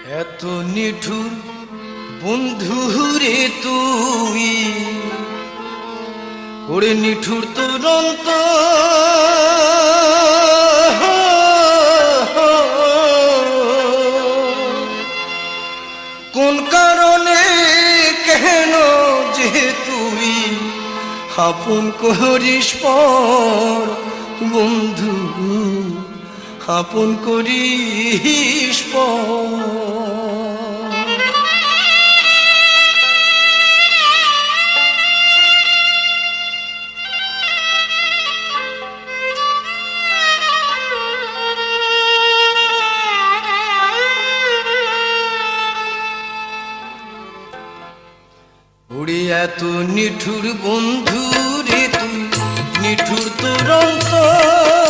এত নিঠুর বন্ধু রে তুই, ওরে নিঠুর তোর অন্তর, কোন কারণে কেন যে তুই আপন করিস পর বন্ধু, আপন করিস পর। ওরে এত নিঠুর বন্ধু রে তুই, নিঠুর তোর অন্তর,